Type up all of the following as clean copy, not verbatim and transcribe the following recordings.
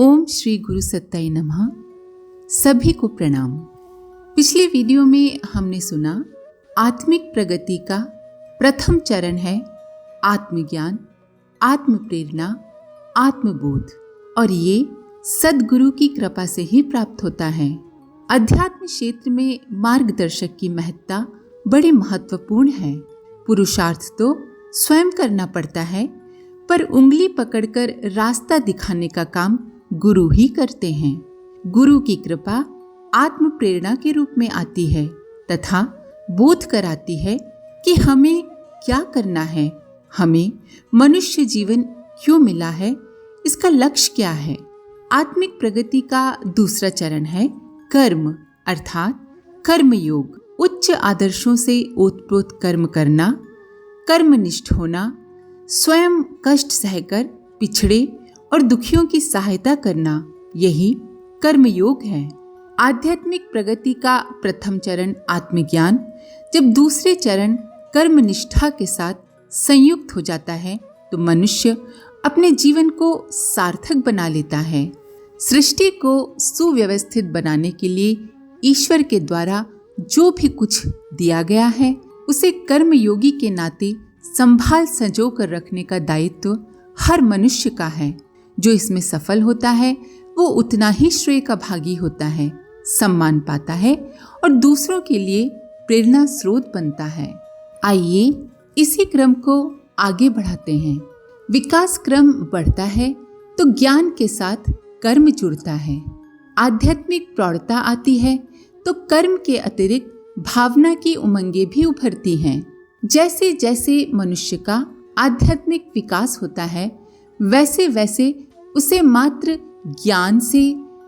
ओम श्री गुरु सत्ताई नमः। सभी को प्रणाम। पिछले वीडियो में हमने सुना आत्मिक प्रगति का प्रथम चरण है आत्मज्ञान, आत्म प्रेरणा, आत्मबोध, और ये सद्गुरु की कृपा से ही प्राप्त होता है। अध्यात्म क्षेत्र में मार्गदर्शक की महत्ता बड़ी महत्वपूर्ण है। पुरुषार्थ तो स्वयं करना पड़ता है, पर उंगली पकड़कर रास्ता दिखाने का काम गुरु ही करते हैं। गुरु की कृपा आत्म प्रेरणा के रूप में आती है तथा बोध कराती है कि हमें क्या करना है, हमें मनुष्य जीवन क्यों मिला है, इसका लक्ष्य क्या है। आत्मिक प्रगति का दूसरा चरण है कर्म अर्थात कर्मयोग। उच्च आदर्शों से ओतप्रोत कर्म करना, कर्मनिष्ठ होना, स्वयं कष्ट सहकर पिछड़े और दुखियों की सहायता करना, यही कर्मयोग है। आध्यात्मिक प्रगति का प्रथम चरण आत्मज्ञान जब दूसरे चरण कर्मनिष्ठा के साथ संयुक्त हो जाता है तो मनुष्य अपने जीवन को सार्थक बना लेता है। सृष्टि को सुव्यवस्थित बनाने के लिए ईश्वर के द्वारा जो भी कुछ दिया गया है उसे कर्मयोगी के नाते संभाल संजो कर रखने का दायित्व हर मनुष्य का है। जो इसमें सफल होता है वो उतना ही श्रेय का भागी होता है, सम्मान पाता है और दूसरों के लिए प्रेरणा स्रोत बनता है। आइए इसी क्रम को आगे बढ़ाते हैं। विकास क्रम बढ़ता है तो ज्ञान के साथ कर्म जुड़ता है। आध्यात्मिक प्रौढ़ता आती है तो कर्म के अतिरिक्त भावना की उमंगें भी उभरती हैं। जैसे जैसे मनुष्य का आध्यात्मिक विकास होता है वैसे वैसे उसे मात्र ज्ञान से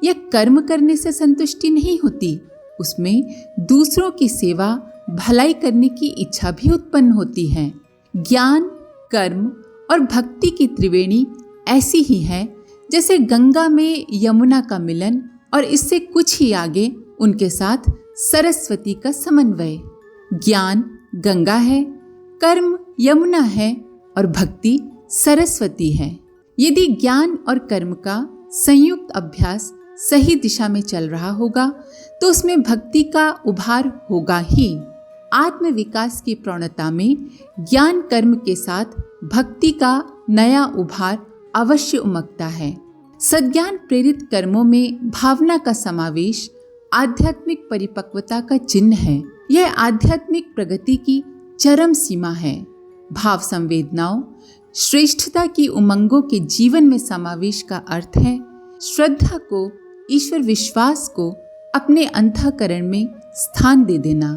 या कर्म करने से संतुष्टि नहीं होती, उसमें दूसरों की सेवा भलाई करने की इच्छा भी उत्पन्न होती है। ज्ञान, कर्म और भक्ति की त्रिवेणी ऐसी ही है जैसे गंगा में यमुना का मिलन और इससे कुछ ही आगे उनके साथ सरस्वती का समन्वय। ज्ञान गंगा है, कर्म यमुना है और भक्ति सरस्वती है। यदि ज्ञान और कर्म का संयुक्त अभ्यास सही दिशा में चल रहा होगा तो उसमें भक्ति का उभार होगा ही। आत्म विकास की प्रवणता में ज्ञान कर्म के साथ भक्ति का नया उभार अवश्य उमगता है। सद्ज्ञान प्रेरित कर्मों में भावना का समावेश आध्यात्मिक परिपक्वता का चिन्ह है। यह आध्यात्मिक प्रगति की चरम सीमा है। भाव संवेदनाओं, श्रेष्ठता की उमंगों के जीवन में समावेश का अर्थ है श्रद्धा को, ईश्वर विश्वास को अपने अंतःकरण में स्थान दे देना।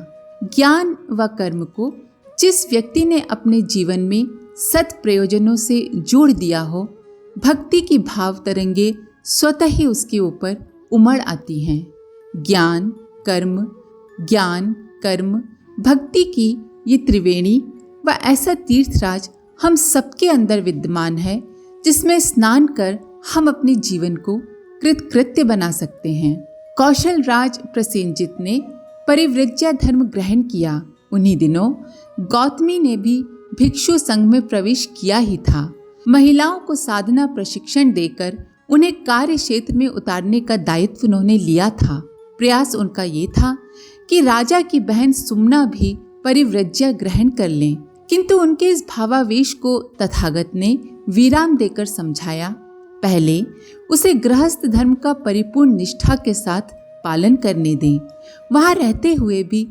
ज्ञान व कर्म को जिस व्यक्ति ने अपने जीवन में सत प्रयोजनों से जोड़ दिया हो, भक्ति की भाव तरंगे स्वतः ही उसके ऊपर उमड़ आती हैं। ज्ञान कर्म भक्ति की ये त्रिवेणी व ऐसा तीर्थराज हम सबके अंदर विद्यमान है जिसमें स्नान कर हम अपने जीवन को कृतकृत्य बना सकते हैं। कौशल राज प्रसेनजित ने परिव्रज्या धर्म ग्रहण किया। उन्हीं दिनों गौतमी ने भी भिक्षु संघ में प्रवेश किया ही था। महिलाओं को साधना प्रशिक्षण देकर उन्हें कार्य क्षेत्र में उतारने का दायित्व उन्होंने लिया था। प्रयास उनका ये था कि राजा की बहन सुमना भी परिव्रज्या ग्रहण कर लें, किंतु उनके इस भावावेश को तथागत ने विराम देकर समझाया। पहले उसे गृहस्थ धर्म का परिपूर्ण निष्ठा के साथ पालन करने दें। वहां रहते हुए भी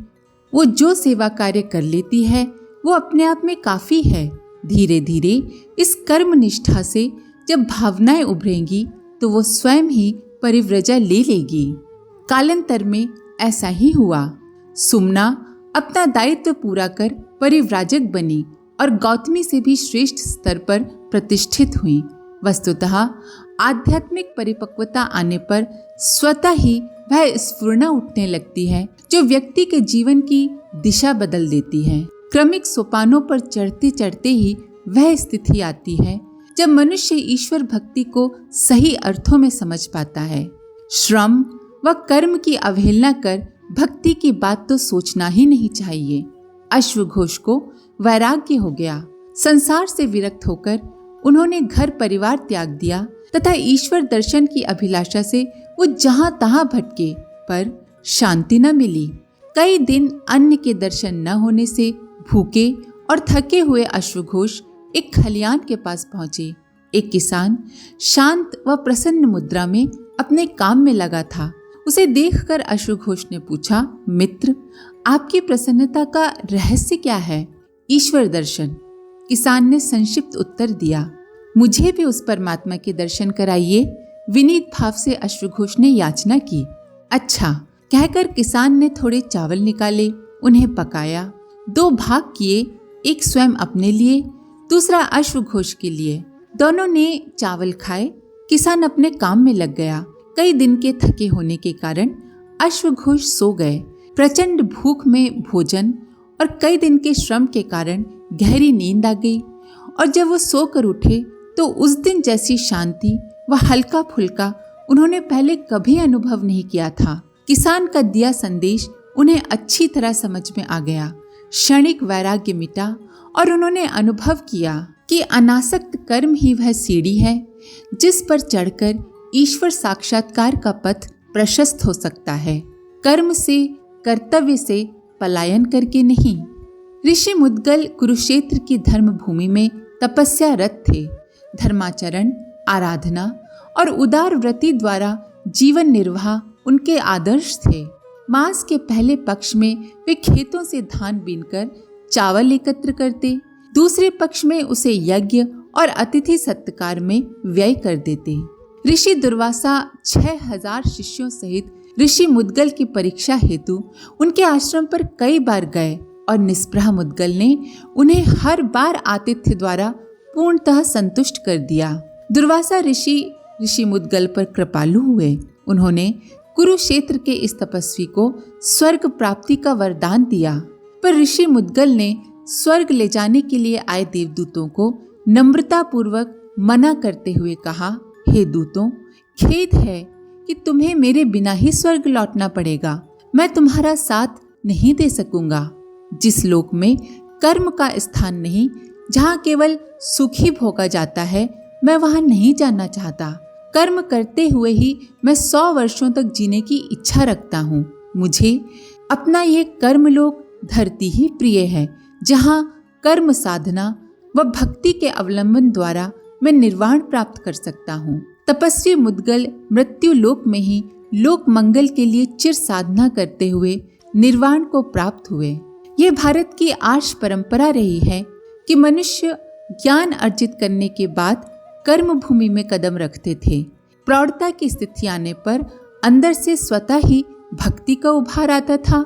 वो जो सेवा कार्य कर लेती है वो अपने आप में काफी है। धीरे धीरे इस कर्म निष्ठा से जब भावनाएं उभरेंगी तो वो स्वयं ही परिव्रजा ले लेगी। कालांतर में ऐसा ही हुआ। सुमना अपना दायित्व पूरा कर परिव्राजक बनी और गौतमी से भी श्रेष्ठ स्तर पर प्रतिष्ठित हुई। वस्तुतः आध्यात्मिक परिपक्वता आने पर स्वतः ही वह स्फुरना उठने लगती है जो व्यक्ति के जीवन की दिशा बदल देती है। क्रमिक सोपानों पर चढ़ते चढ़ते ही वह स्थिति आती है जब मनुष्य ईश्वर भक्ति को सही अर्थों में समझ पाता है। श्रम व कर्म की अवहेलना कर भक्ति की बात तो सोचना ही नहीं चाहिए। अश्वघोष को वैराग्य हो गया। संसार से विरक्त होकर उन्होंने घर परिवार त्याग दिया तथा ईश्वर दर्शन की अभिलाषा से वो जहां तहां भटके, पर शांति न मिली। कई दिन अन्न के दर्शन न होने से भूखे और थके हुए अश्वघोष एक खलियान के पास पहुंचे। एक किसान शांत व प्रसन्न मुद्रा में अपने काम में लगा था। उसे देखकर अश्वघोष ने पूछा, मित्र, आपकी प्रसन्नता का रहस्य क्या है? ईश्वर दर्शन। किसान ने संक्षिप्त उत्तर दिया, मुझे भी उस परमात्मा के दर्शन कराइए। विनीत भाव से अश्वघोष ने याचना की। अच्छा कहकर किसान ने थोड़े चावल निकाले, उन्हें पकाया, 2 भाग किए, एक स्वयं अपने लिए, दूसरा अश्वघोष के लिए। दोनों ने चावल खाए। किसान अपने काम में लग गया। कई दिन के थके होने के कारण अश्वघोष सो गए। प्रचंड भूख में भोजन और कई दिन के श्रम के कारण गहरी नींद आ गई, और जब वो सोकर उठे तो उस दिन जैसी शांति व हल्का फुल्का उन्होंने पहले कभी अनुभव नहीं किया था। किसान का दिया संदेश उन्हें अच्छी तरह समझ में आ गया। क्षणिक वैराग्य मिटा और उन्होंने अनुभव किया कि अनासक्त कर्म ही वह सीढ़ी है जिस पर चढ़कर ईश्वर साक्षात्कार का पथ प्रशस्त हो सकता है। कर्म से, कर्तव्य से पलायन करके नहीं। ऋषि मुद्गल कुरुक्षेत्र की धर्म भूमि में तपस्यारत थे। धर्माचरण, आराधना और उदार व्रति द्वारा जीवन निर्वाह उनके आदर्श थे। मास के पहले पक्ष में वे खेतों से धान बीनकर चावल एकत्र करते, दूसरे पक्ष में उसे यज्ञ और अतिथि सत्कार में व्यय कर देते। ऋषि दुर्वासा 6000 शिष्यों सहित ऋषि मुद्गल की परीक्षा हेतु उनके आश्रम पर कई बार गए, और निष्प्रह मुद्गल ने उन्हें हर बार आतिथ्य द्वारा पूर्णतः संतुष्ट कर दिया। दुर्वासा ऋषि मुद्गल पर कृपालु हुए। उन्होंने कुरुक्षेत्र के इस तपस्वी को स्वर्ग प्राप्ति का वरदान दिया, पर ऋषि मुद्गल ने स्वर्ग ले जाने के लिए आए देवदूतों को नम्रता पूर्वक मना करते हुए कहा, हे दूतों, खेद है कि तुम्हें मेरे बिना ही स्वर्ग लौटना पड़ेगा। मैं तुम्हारा साथ नहीं दे सकूंगा। जिस लोक में कर्म का स्थान नहीं, जहाँ केवल सुख ही भोगा जाता है, मैं वहाँ नहीं जाना चाहता। कर्म करते हुए ही मैं 100 वर्षों तक जीने की इच्छा रखता हूँ। मुझे अपना ये कर्मलोक धरती ही प्रिय है, जहाँ कर्म साधना व भक्ति के अवलंबन द्वारा मैं निर्वाण प्राप्त कर सकता हूँ। तपस्वी मुद्गल मृत्यु लोक में ही लोक मंगल के लिए चिर साधना करते हुए निर्वाण को प्राप्त हुए। ये भारत की आर्ष परंपरा रही है कि मनुष्य ज्ञान अर्जित करने के बाद कर्म भूमि में कदम रखते थे। प्रौढ़ता की स्थिति आने पर अंदर से स्वतः ही भक्ति का उभार आता था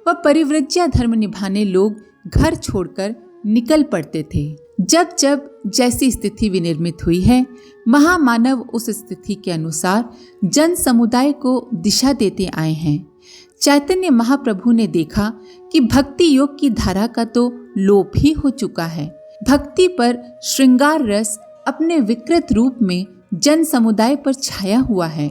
व परिव्रज्या धर्म निभाने लोग घर छोड़कर निकल पड़ते थे। जब जब जैसी स्थिति विनिर्मित हुई है, महामानव उस स्थिति के अनुसार जन समुदाय को दिशा देते आए हैं। चैतन्य महाप्रभु ने देखा कि भक्ति योग की धारा का तो लोप ही हो चुका है। भक्ति पर श्रृंगार रस अपने विकृत रूप में जन समुदाय पर छाया हुआ है।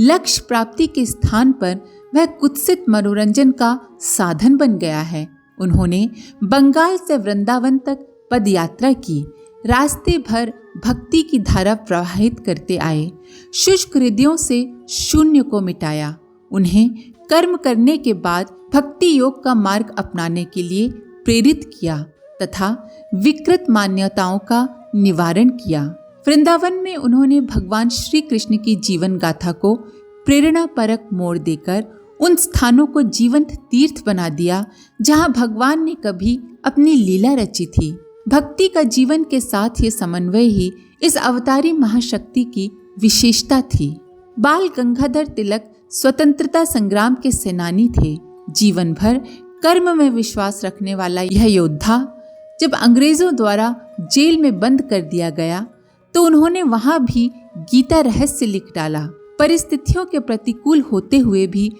लक्ष्य प्राप्ति के स्थान पर वह कुत्सित मनोरंजन का साधन बन गया है। उन्होंने बंगाल से वृंदावन तक पद यात्रा की। रास्ते भर भक्ति की धारा प्रवाहित करते आए। शुष्क हृदयों से शून्य को मिटाया। उन्हें कर्म करने के बाद भक्ति योग का मार्ग अपनाने के लिए प्रेरित किया तथा विकृत मान्यताओं का निवारण किया। वृंदावन में उन्होंने भगवान श्री कृष्ण की जीवन गाथा को प्रेरणा परक मोड़ देकर उन स्थानों को जीवंत तीर्थ बना दिया जहां भगवान ने कभी अपनी लीला रची थी। भक्ति का जीवन के साथ ये समन्वय ही इस अवतारी महाशक्ति की विशेषता थी। बाल गंगाधर तिलक स्वतंत्रता संग्राम के सेनानी थे। जीवन भर कर्म में विश्वास रखने वाला यह योद्धा जब अंग्रेजों द्वारा जेल में बंद कर दिया गया तो उन्होंने वहां भी गीता रहस्य लिख डाला। परिस्थितियों के प्रतिकूल होते हुए भी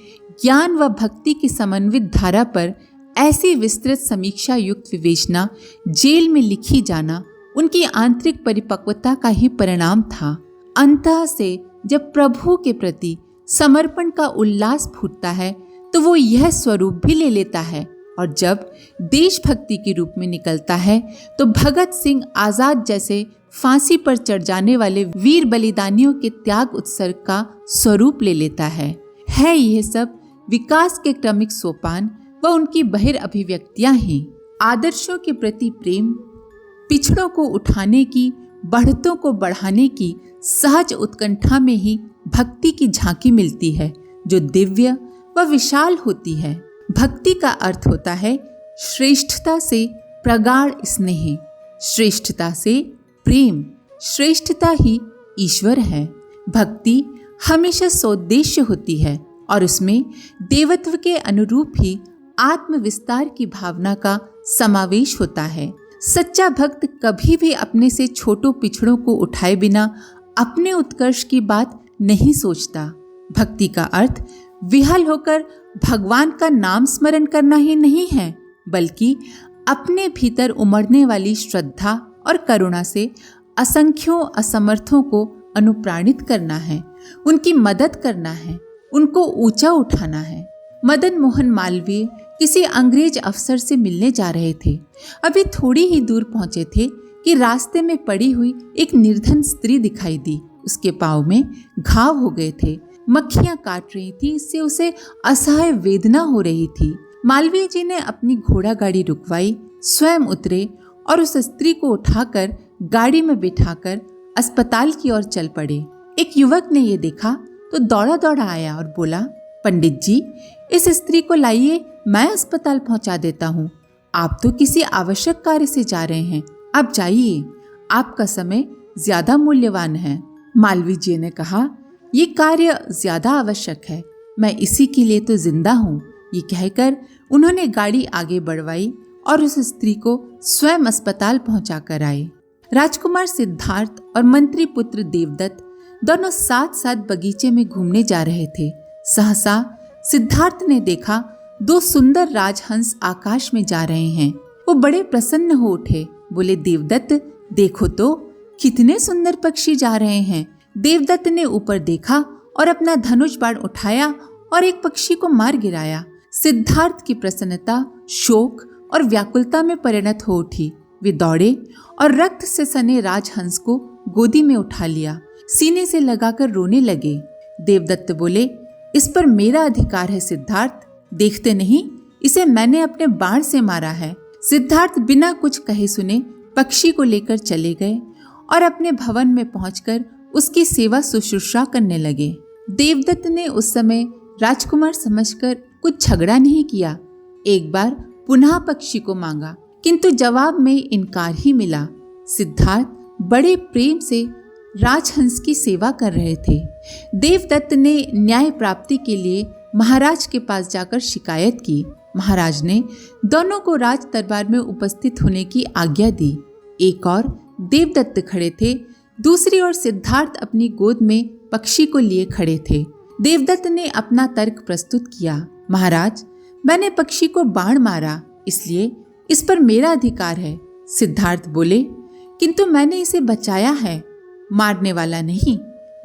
ज्ञान व भक्ति की समन्वित धारा पर ऐसी विस्तृत समीक्षा युक्त विवेचना जेल में लिखी जाना उनकी आंतरिक परिपक्वता का ही परिणाम था। अंतः से जब प्रभु के प्रति समर्पण का उल्लास फूटता है तो वो यह स्वरूप भी ले लेता है, और जब देशभक्ति के रूप में निकलता है तो भगत सिंह, आजाद जैसे फांसी पर चढ़ जाने वाले वीर बलिदानियों के त्याग उत्सर्ग का स्वरूप ले लेता है। यह सब विकास के क्रमिक सोपान व उनकी बहिर अभिव्यक्तियां हैं। आदर्शों के प्रति प्रेम, पिछड़ों को उठाने की, बढ़तों को बढ़ाने की सहज उत्कंठा में ही भक्ति की झांकी मिलती है, जो दिव्य व विशाल होती है। भक्ति का अर्थ होता है श्रेष्ठता से प्रगाढ़ स्नेह, श्रेष्ठता से प्रेम, श्रेष्ठता ही ईश्वर है। भक्ति हमेशा सौद्देश्य होती है और उसमें देवत्व के अनुरूप ही आत्म विस्तार की भावना का समावेश होता है। सच्चा भक्त कभी भी अपने से छोटों पिछड़ों को उठाए बिना अपने उत्कर्ष की बात नहीं सोचता। भक्ति का अर्थ विहल होकर भगवान का नाम स्मरण करना ही नहीं है, बल्कि अपने भीतर उमड़ने वाली श्रद्धा और करुणा से असंख्यों असमर्थों को अनुप्राणित करना है, उनकी मदद करना है, उनको ऊंचा उठाना है। मदन मोहन मालवीय किसी अंग्रेज अफसर से मिलने जा रहे थे। अभी थोड़ी ही दूर पहुंचे थे कि रास्ते में पड़ी हुई एक निर्धन स्त्री दिखाई दी। उसके पाँव में घाव हो गए थे, मक्खियां काट रही थी, इससे उसे असहाय वेदना हो रही थी। मालवीय जी ने अपनी घोड़ा गाड़ी रुकवाई, स्वयं उतरे और उस स्त्री को उठाकर गाड़ी में बिठाकर अस्पताल की ओर चल पड़े। एक युवक ने ये देखा तो दौड़ा दौड़ा आया और बोला, पंडित जी, इस स्त्री को लाइए, मैं अस्पताल पहुंचा देता हूँ। आप तो किसी आवश्यक कार्य से जा रहे हैं, आप जाइए, आपका समय ज्यादा मूल्यवान है। मालवीय जी ने कहा, ये कार्य ज्यादा आवश्यक है, मैं इसी के लिए तो जिंदा हूँ। ये कहकर उन्होंने गाड़ी आगे बढ़वाई और उस स्त्री को स्वयं अस्पताल पहुंचा कर आए। राजकुमार सिद्धार्थ और मंत्री पुत्र देवदत्त दोनों साथ साथ बगीचे में घूमने जा रहे थे। सहसा सिद्धार्थ ने देखा 2 सुंदर राजहंस आकाश में जा रहे हैं। वो बड़े प्रसन्न हो उठे, बोले, देवदत्त देखो तो कितने सुंदर पक्षी जा रहे हैं। देवदत्त ने ऊपर देखा और अपना धनुष बाण उठाया और एक पक्षी को मार गिराया। सिद्धार्थ की प्रसन्नता शोक और व्याकुलता में परिणत हो उठी। वे दौड़े और रक्त से सने राजहंस को गोदी में उठा लिया, सीने से लगाकर रोने लगे। देवदत्त बोले, इस पर मेरा अधिकार है सिद्धार्थ, देखते नहीं इसे मैंने अपने बाण से मारा है। सिद्धार्थ बिना कुछ कहे सुने पक्षी को लेकर चले गए और अपने भवन में पहुंचकर उसकी सेवा शुश्रूषा करने लगे। देवदत्त ने उस समय राजकुमार समझकर कुछ झगड़ा नहीं किया। एक बार पुनः पक्षी को मांगा, किंतु जवाब में इनकार ही मिला। सिद्धार्थ बड़े प्रेम से राजहंस की सेवा कर रहे थे। देवदत्त ने न्याय प्राप्ति के लिए महाराज के पास जाकर शिकायत की। महाराज ने दोनों को राज दरबार में उपस्थित होने की आज्ञा दी। एक और देवदत्त खड़े थे, दूसरी ओर सिद्धार्थ अपनी गोद में पक्षी को लिए खड़े थे। देवदत्त ने अपना तर्क प्रस्तुत किया, महाराज, मैंने पक्षी को बाण मारा, इसलिए इस पर मेरा अधिकार है। सिद्धार्थ बोले, किंतु मैंने इसे बचाया है। मारने वाला नहीं,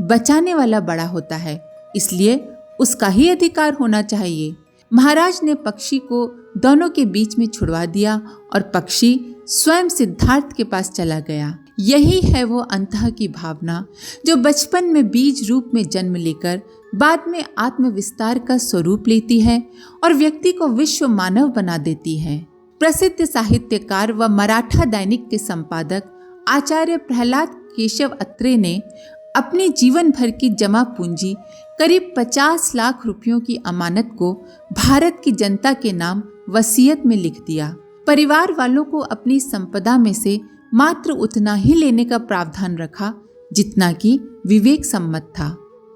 बचाने वाला बड़ा होता है, इसलिए उसका ही अधिकार होना चाहिए। महाराज ने पक्षी को दोनों के बीच में छुड़वा दिया और पक्षी स्वयं सिद्धार्थ के पास चला गया। यही है वो अंतः की भावना जो बचपन में बीज रूप में जन्म लेकर बाद में आत्म विस्तार का स्वरूप लेती है और व्यक्ति को विश्व मानव बना देती है। प्रसिद्ध साहित्यकार व मराठा दैनिक के संपादक आचार्य प्रहलाद केशव अत्रे ने अपने जीवन भर की जमा पूंजी करीब 50 लाख रुपयों की अमानत को भारत की जनता के नाम वसीयत में लिख दिया। परिवार वालों को अपनी संपदा में से मात्र उतना ही लेने का प्रावधान रखा जितना कि विवेक सम्मत था।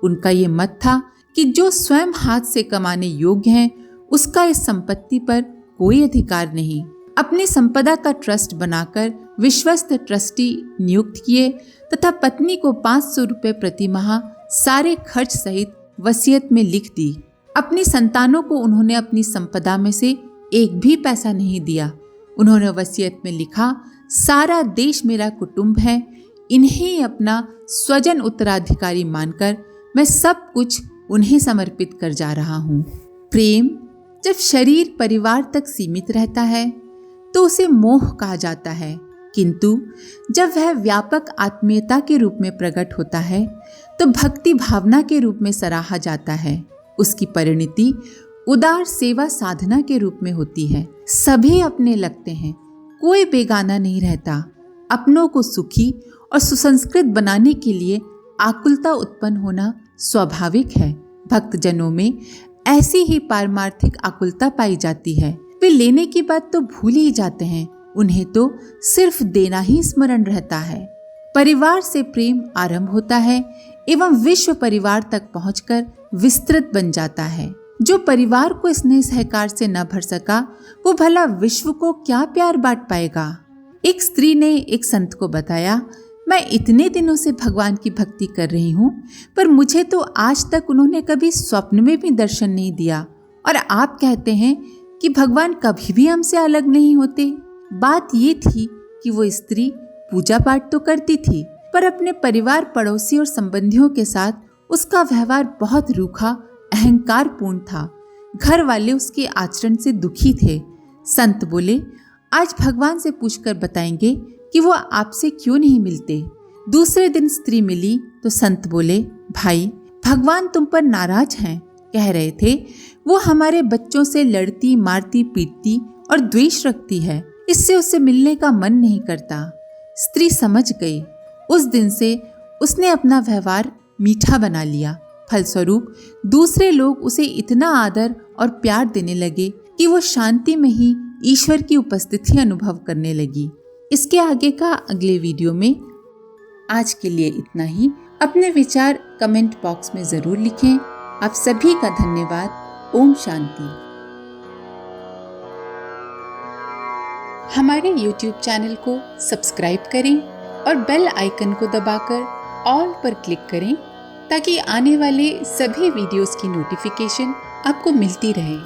उनका ये मत था कि जो स्वयं हाथ से कमाने योग्य हैं, उसका इस संपत्ति पर कोई अधिकार नहीं। अपनी संपदा का ट्रस्ट बनाकर विश्वस्त ट्रस्टी नियुक्त किए तथा पत्नी को 500 रुपये प्रति माह सारे खर्च सहित वसीयत में लिख दी। अपनी संतानों को उन्होंने अपनी संपदा में से एक भी पैसा नहीं दिया। उन्होंने वसीयत में लिखा, सारा देश मेरा कुटुंब है, इन्हें अपना स्वजन उत्तराधिकारी मानकर मैं सब कुछ उन्हें समर्पित कर जा रहा हूँ। प्रेम जब शरीर परिवार तक सीमित रहता है तो उसे मोह कहा जाता है। किंतु जब वह व्यापक आत्मीयता के रूप में प्रकट होता है तो भक्ति भावना के रूप में सराहा जाता है। उसकी परिणति उदार सेवा साधना के रूप में होती है। सभी अपने लगते हैं, कोई बेगाना नहीं रहता। अपनों को सुखी और सुसंस्कृत बनाने के लिए आकुलता उत्पन्न होना स्वाभाविक है। भक्तजनों में ऐसी ही पारमार्थिक आकुलता पाई जाती है। वे लेने की बात तो भूल ही जाते हैं, उन्हें तो सिर्फ देना ही स्मरण रहता है। परिवार से प्रेम आरंभ होता है एवं विश्व परिवार तक पहुंचकर विस्तृत बन जाता है। जो परिवार को स्नेह सहकार से न भर सका, वो भला विश्व को क्या प्यार बांट पाएगा। एक स्त्री ने एक संत को बताया, मैं इतने दिनों से भगवान की भक्ति कर रही हूँ, पर मुझे तो आज तक उन्होंने कभी स्वप्न में भी दर्शन नहीं दिया, और आप कहते हैं कि भगवान कभी भी हमसे अलग नहीं होते। बात ये थी कि वो स्त्री पूजा पाठ तो करती थी, पर अपने परिवार, पड़ोसी और संबंधियों के साथ उसका व्यवहार बहुत रूखा, अहंकारपूर्ण था। घर वाले उसके आचरण से दुखी थे। संत बोले, आज भगवान से पूछकर बताएंगे कि वो आपसे क्यों नहीं मिलते। दूसरे दिन स्त्री मिली तो संत बोले, भाई भगवान तुम पर नाराज हैं। कह रहे थे वो हमारे बच्चों से लड़ती, मारती, पीटती और द्वेष रखती है, इससे उससे मिलने का मन नहीं करता। स्त्री समझ गई। उस दिन से उसने अपना व्यवहार मीठा बना लिया। फलस्वरूप दूसरे लोग उसे इतना आदर और प्यार देने लगे कि वो शांति में ही ईश्वर की उपस्थिति अनुभव करने लगी। इसके आगे का अगले वीडियो में। आज के लिए इतना ही। अपने विचार कमेंट बॉक्स में जरूर लिखें। आप सभी का धन्यवाद। ओम शांति। हमारे YouTube चैनल को सब्सक्राइब करें और बेल आइकन को दबाकर ऑल पर क्लिक करें ताकि आने वाले सभी वीडियोस की नोटिफिकेशन आपको मिलती रहे।